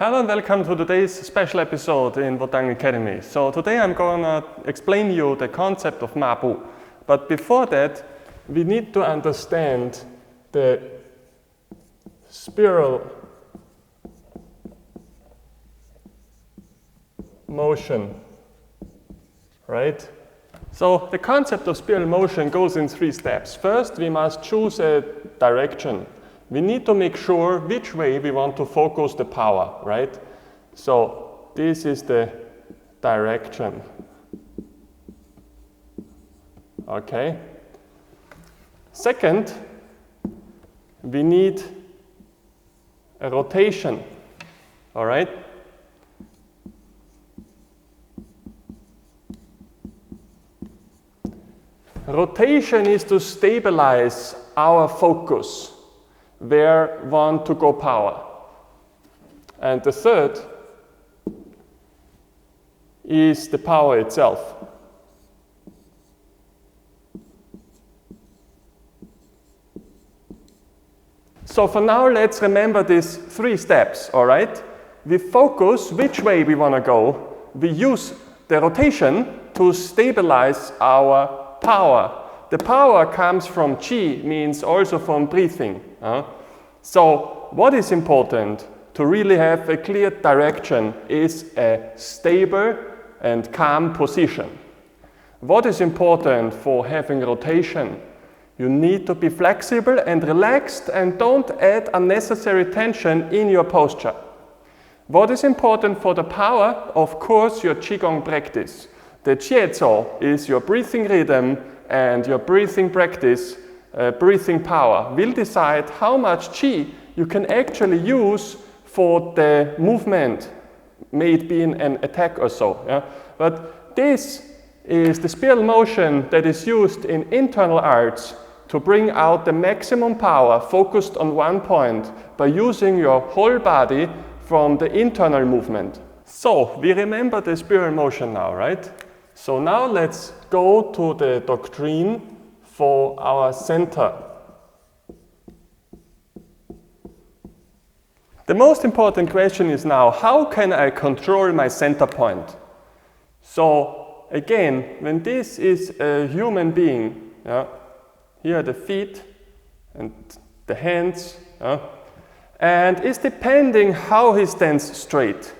Hello and welcome to today's special episode in Wudang Academy. So today I'm going to explain you the concept of Mabu. But before that, we need to understand the spiral motion, right? So the concept of spiral motion goes in 3 steps. First, we must choose a direction. We need to make sure which way we want to focus the power, right? So this is the direction. Okay. Second, we need a rotation, all right? Rotation is to stabilize our focus where we want to go power. And the third is the power itself. So for now, let's remember these 3 steps, all right? We focus which way we want to go. We use the rotation to stabilize our power. The power comes from qi, means also from breathing. So what is important to really have a clear direction is a stable and calm position. What is important for having rotation? You need to be flexible and relaxed and don't add unnecessary tension in your posture. What is important for the power? Of course, your Qigong practice. The 𝐤𝐳 is your breathing rhythm, and your breathing practice, breathing power, will decide how much qi you can actually use for the movement, may it be in an attack or so. Yeah? But this is the spiral motion that is used in internal arts to bring out the maximum power focused on one point by using your whole body from the internal movement. So we remember the spiral motion now, right? So now let's go to the doctrine for our center. The most important question is now, how can I control my center point? So again, when this is a human being, yeah, here are the feet and the hands, and it's depending how he stands straight.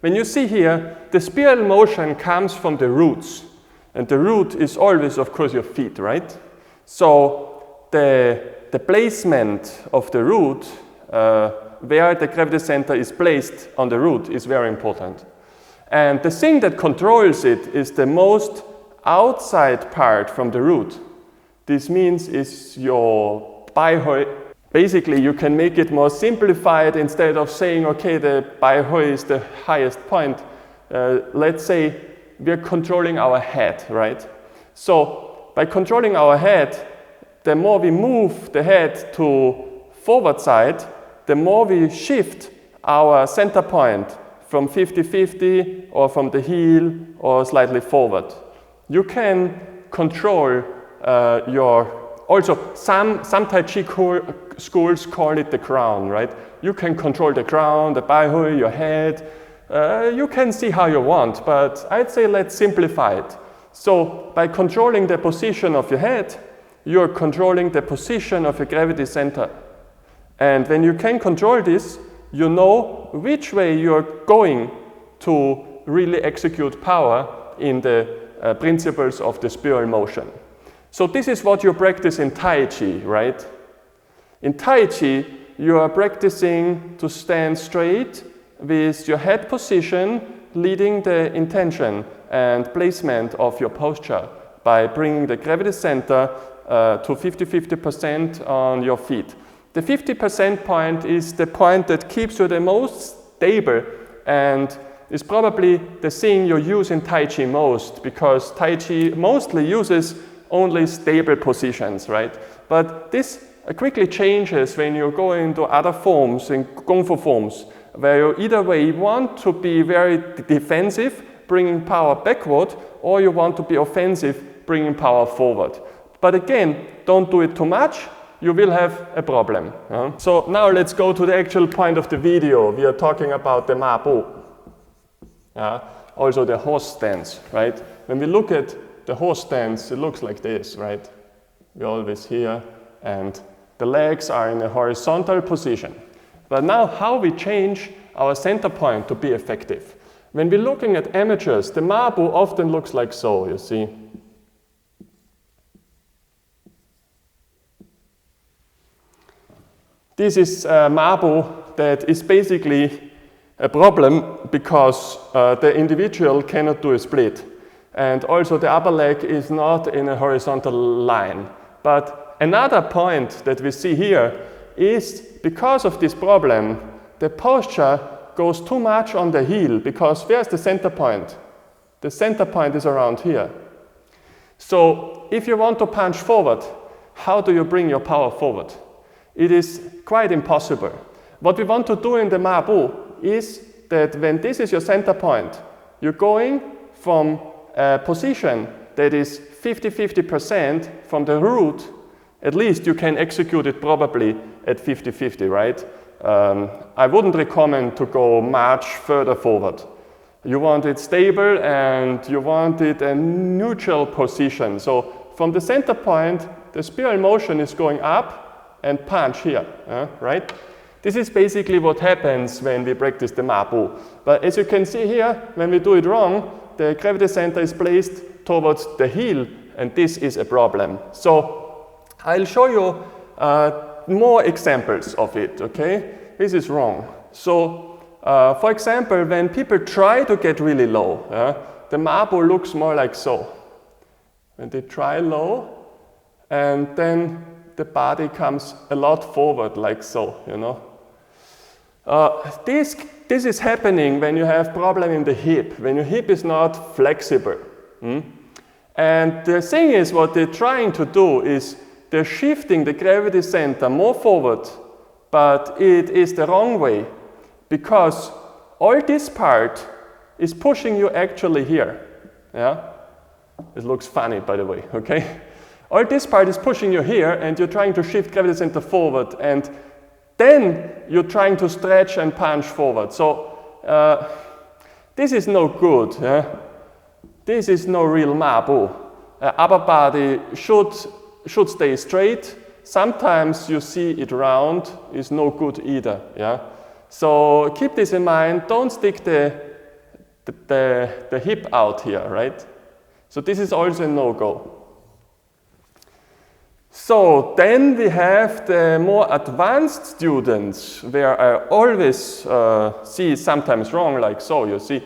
When you see here, the spiral motion comes from the roots. And the root is always, of course, your feet, right? So the placement of the root, where the gravity center is placed on the root, is very important. And the thing that controls it is the most outside part from the root. This means is your 𝐷𝐸. Basically, you can make it more simplified. Instead of saying, okay, the 𝐷𝐸 is the highest point. Let's say we're controlling our head, right? So by controlling our head, the more we move the head to forward side, the more we shift our center point from 50-50 or from the heel or slightly forward. You can control also some Tai Chi schools call it the crown, right? You can control the crown, the 𝐷𝐸, your head. You can see how you want, but I'd say let's simplify it. So by controlling the position of your head, you're controlling the position of your gravity center. And when you can control this, you know which way you're going to really execute power in the principles of the spiral motion. So this is what you practice in Tai Chi, right? In Tai Chi, you are practicing to stand straight with your head position leading the intention and placement of your posture by bringing the gravity center to 50-50% on your feet. The 50% point is the point that keeps you the most stable and is probably the thing you use in Tai Chi most, because Tai Chi mostly uses only stable positions, right? But this quickly changes when you go into other forms, in Kung Fu forms, where you either way want to be very defensive, bringing power backward, or you want to be offensive, bringing power forward. But again, don't do it too much. you will have a problem. So now let's go to the actual point of the video. We are talking about the Mabu. Also the Horsestance, right? When we look at the Horsestance, it looks like this, right? We're always here, and the legs are in a horizontal position. But now how we change our center point to be effective? When we're looking at amateurs, the Mabu often looks like so, you see. This is a Mabu that is basically a problem because the individual cannot do a split. And also the upper leg is not in a horizontal line. But another point that we see here is because of this problem, the posture goes too much on the heel because where's the center point? The center point is around here. So if you want to punch forward, how do you bring your power forward? It is quite impossible. What we want to do in the Mabu is that when this is your center point, you're going from a position that is 50-50% from the root. At least you can execute it probably at 50-50, right? I wouldn't recommend to go much further forward. You want it stable and you want it a neutral position. So from the center point, the spiral motion is going up and punch here, right? This is basically what happens when we practice the Mabu. But as you can see here, when we do it wrong, the gravity center is placed towards the heel, and this is a problem. So I'll show you more examples of it, okay? This is wrong. So, for example, when people try to get really low, the Mabu looks more like so. When they try low, and then the body comes a lot forward like so, you know. This is happening when you have problem in the hip, when your hip is not flexible. And the thing is, what they're trying to do is they're shifting the gravity center more forward, but it is the wrong way because all this part is pushing you actually here. Yeah? It looks funny, by the way, okay? All this part is pushing you here, and you're trying to shift gravity center forward, and then you're trying to stretch and punch forward. So this is no good. This is no real Mabu. Upper body should stay straight. Sometimes you see it round, is no good either. Yeah? So keep this in mind. Don't stick the hip out here, right? So this is also a no-go. So then we have the more advanced students, where I always see sometimes wrong, like so, you see.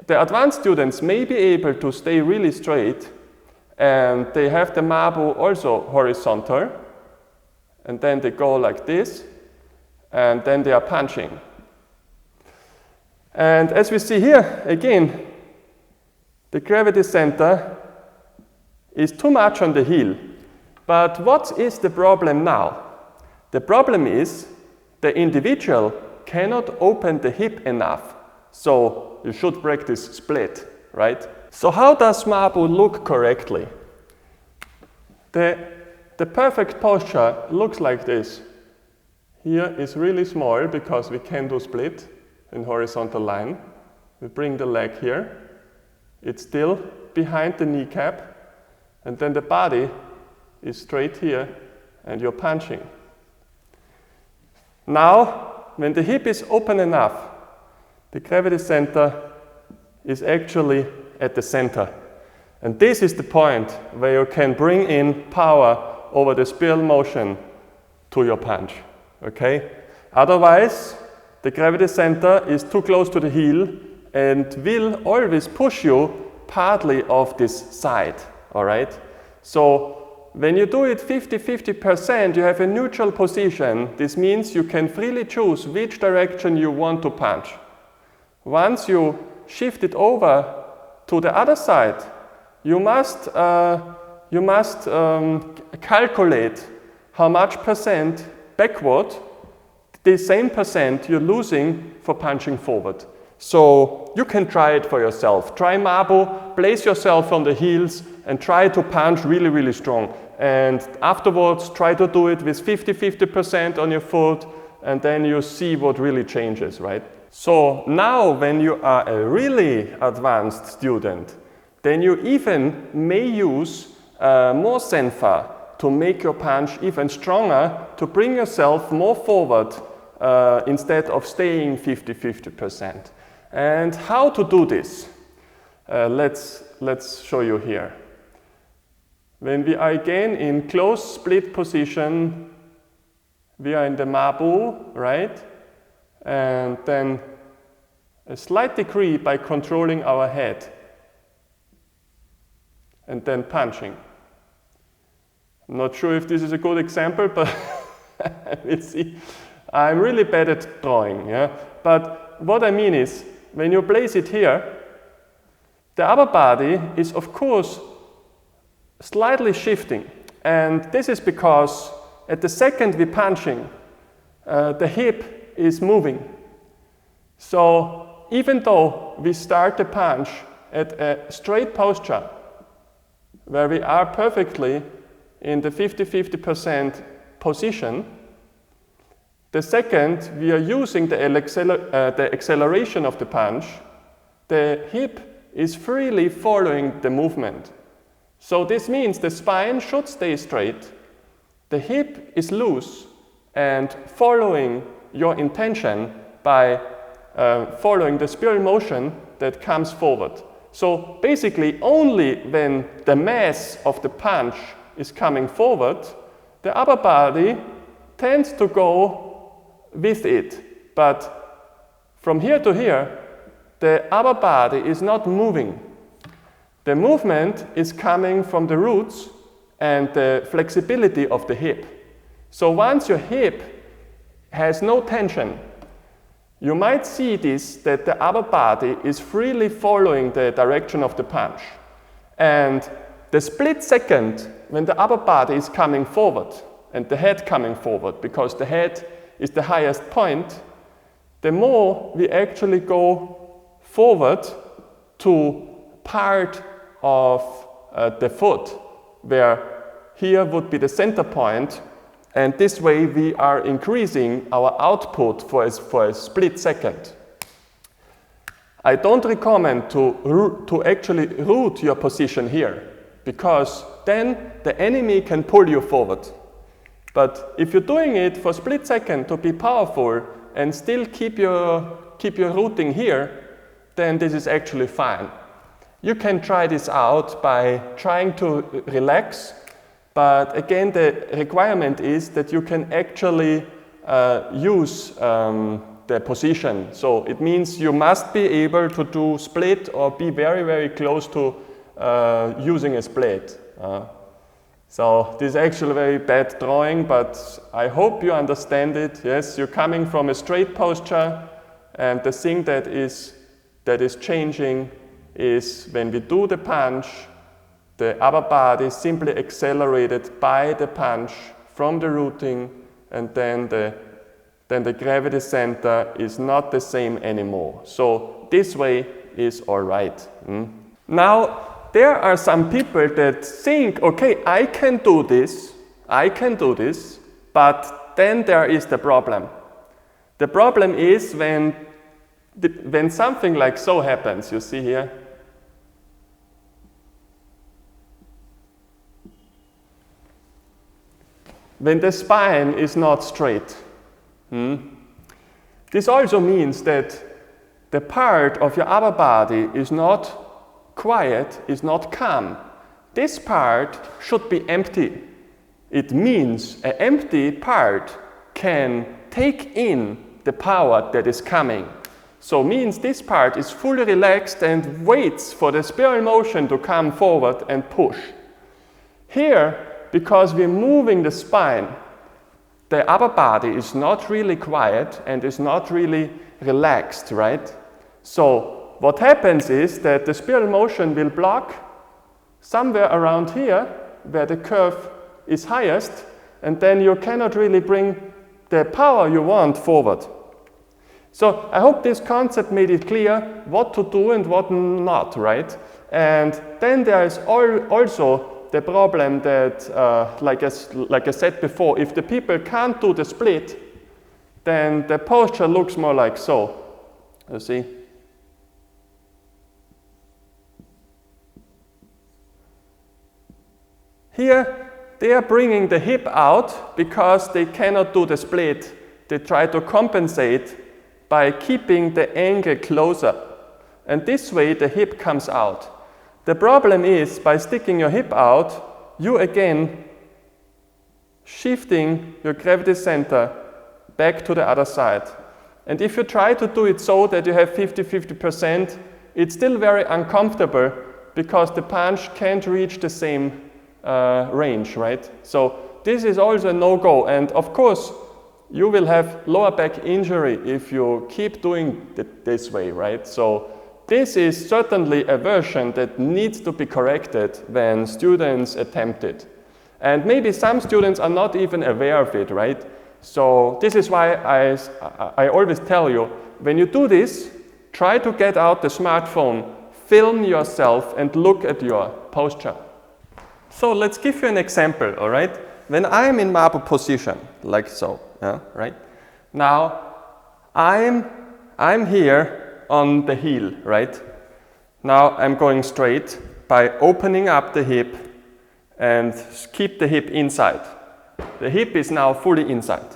The advanced students may be able to stay really straight, and they have the Mabu also horizontal, and then they go like this, and then they are punching. And as we see here, again, the gravity center is too much on the heel. But what is the problem now? The problem is the individual cannot open the hip enough. So you should practice split, right? So how does Mabu look correctly? The perfect posture looks like this. Here is really small because we can do split in horizontal line. We bring the leg here. It's still behind the kneecap. And then the body is straight here, and you're punching. Now, when the hip is open enough, the gravity center is actually at the center. And this is the point where you can bring in power over the spiral motion to your punch, okay? Otherwise, the gravity center is too close to the heel and will always push you partly off this side, all right? So when you do it 50-50%, you have a neutral position. This means you can freely choose which direction you want to punch. Once you shift it over to the other side, you must calculate how much percent backward, the same percent you're losing for punching forward. So you can try it for yourself. Try Mabu, place yourself on the heels, and try to punch really, really strong. and afterwards try to do it with 50% on your foot, and then you see what really changes, right? So now when you are a really advanced student, then you even may use more senfa to make your punch even stronger, to bring yourself more forward instead of staying 50%. And how to do this? Let's show you here. When we are again in close split position, we are in the Mabu, right? And then a slight degree by controlling our head. And then punching. I'm not sure if this is a good example, but we'll see. I'm really bad at drawing, yeah? But what I mean is, when you place it here, the upper body is of course slightly shifting. And this is because at the second we're punching, the hip is moving. So even though we start the punch at a straight posture, where we are perfectly in the 50% position, the second we are using the acceleration of the punch, the hip is freely following the movement. So this means the spine should stay straight, the hip is loose, and following your intention by following the spiral motion that comes forward. So basically only when the mass of the punch is coming forward, the upper body tends to go with it. But from here to here, the upper body is not moving. The movement is coming from the roots and the flexibility of the hip. So once your hip has no tension, you might see this, that the upper body is freely following the direction of the punch. And the split second when the upper body is coming forward and the head coming forward, because the head is the highest point, the more we actually go forward to part of the foot, where here would be the center point, and this way we are increasing our output for a split second. I don't recommend to actually root your position here, because then the enemy can pull you forward. But if you're doing it for a split second to be powerful and still keep your rooting here, then this is actually fine. You can try this out by trying to relax, but again the requirement is that you can actually use the position. So it means you must be able to do split or be very, very close to using a split. So this is actually a very bad drawing, but I hope you understand it. Yes, you're coming from a straight posture, and the thing that is changing is when we do the punch, the upper body is simply accelerated by the punch from the rooting, and then the gravity center is not the same anymore. So this way is all right. Now, there are some people that think, okay, I can do this, but then there is the problem. The problem is when something like so happens, you see here. When the spine is not straight. This also means that the part of your upper body is not quiet, is not calm. This part should be empty. It means an empty part can take in the power that is coming. So means this part is fully relaxed and waits for the spiral motion to come forward and push. Here, because we're moving the spine, the upper body is not really quiet and is not really relaxed, right? So what happens is that the spiral motion will block somewhere around here where the curve is highest, and then you cannot really bring the power you want forward. So I hope this concept made it clear what to do and what not, right? And then there is also the problem that, like I said before, if the people can't do the split, then the posture looks more like so, you see. Here, they are bringing the hip out because they cannot do the split. They try to compensate by keeping the angle closer. And this way, the hip comes out. The problem is, by sticking your hip out, you again shifting your gravity center back to the other side. And if you try to do it so that you have 50-50%, it's still very uncomfortable because the punch can't reach the same range, right? So this is also a no-go. And of course, you will have lower back injury if you keep doing it this way, right? So this is certainly a version that needs to be corrected when students attempt it. And maybe some students are not even aware of it, right? So this is why I always tell you, when you do this, try to get out the smartphone, film yourself and look at your posture. So let's give you an example, all right? When I'm in Mabu position, like so, yeah, right? Now, I'm here on the heel, right? Now I'm going straight by opening up the hip and keep the hip inside. The hip is now fully inside.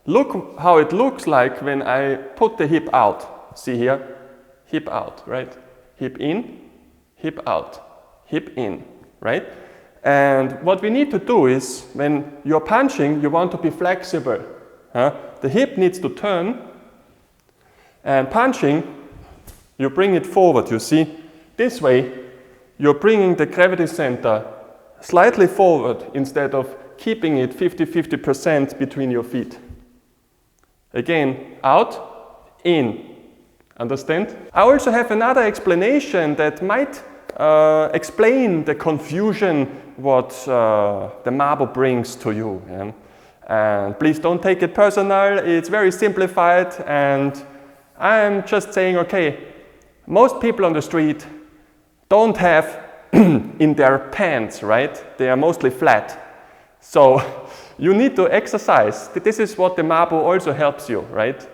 Look how it looks like when I put the hip out. See here? Hip out, right? Hip in, hip out, hip in, right? And what we need to do is, when you're punching, you want to be flexible. The hip needs to turn, and punching, you bring it forward, you see? This way, you're bringing the gravity center slightly forward instead of keeping it 50-50% between your feet. Again, out, in. Understand? I also have another explanation that might explain the confusion what the Mabu brings to you. Yeah? And please don't take it personal, it's very simplified, and I'm just saying, okay, most people on the street don't have in their pants, right? They are mostly flat. So you need to exercise. This is what the Mabu also helps you, right?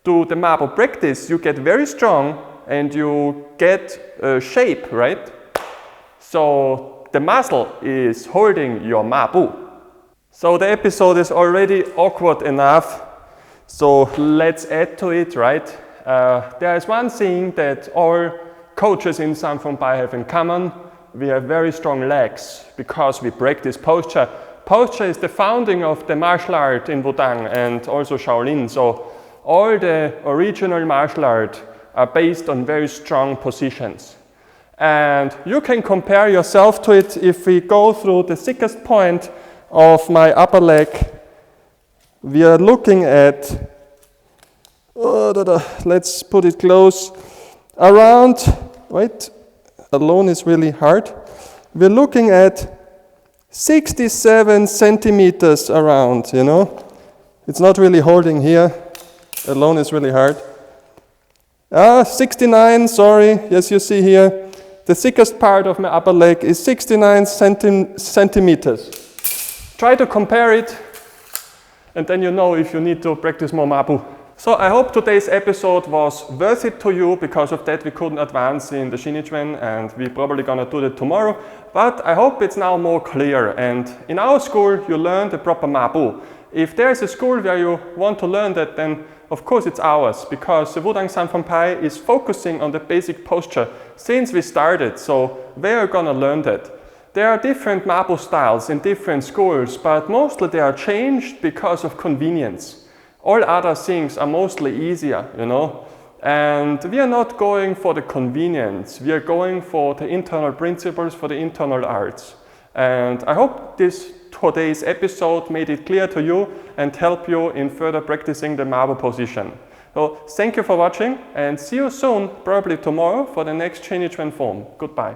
To the Mabu practice, you get very strong and you get shape, right? So the muscle is holding your Mabu. So the episode is already awkward enough, so let's add to it, right? There is one thing that all coaches in 𝐸𝐴 have in common. We have very strong legs because we practice posture. Posture is the founding of the martial art in Wudang and also Shaolin. So all the original martial art are based on very strong positions. And you can compare yourself to it if we go through the thickest point of my upper leg. We are looking at, let's put it close, around, wait, alone is really hard. We're looking at 67 centimeters around, you know. It's not really holding here. Alone is really hard. 69, sorry, yes, you see here. The thickest part of my upper leg is 69 centimeters. Try to compare it, and then you know if you need to practice more Mabu. So I hope today's episode was worth it to you. Because of that we couldn't advance in the 𝐸𝐴, and we're probably gonna do that tomorrow. But I hope it's now more clear, and in our school you learn the proper Mabu. If there's a school where you want to learn that, then of course it's ours, because the Wudang 𝐸𝐴 is focusing on the basic posture since we started, so we're gonna learn that. There are different Mabu styles in different schools, but mostly they are changed because of convenience. All other things are mostly easier, you know. And we are not going for the convenience, we are going for the internal principles, for the internal arts. And I hope today's episode made it clear to you and help you in further practicing the Mabu position. So thank you for watching, and see you soon, probably tomorrow, for the next 𝐸𝐴 form. Goodbye.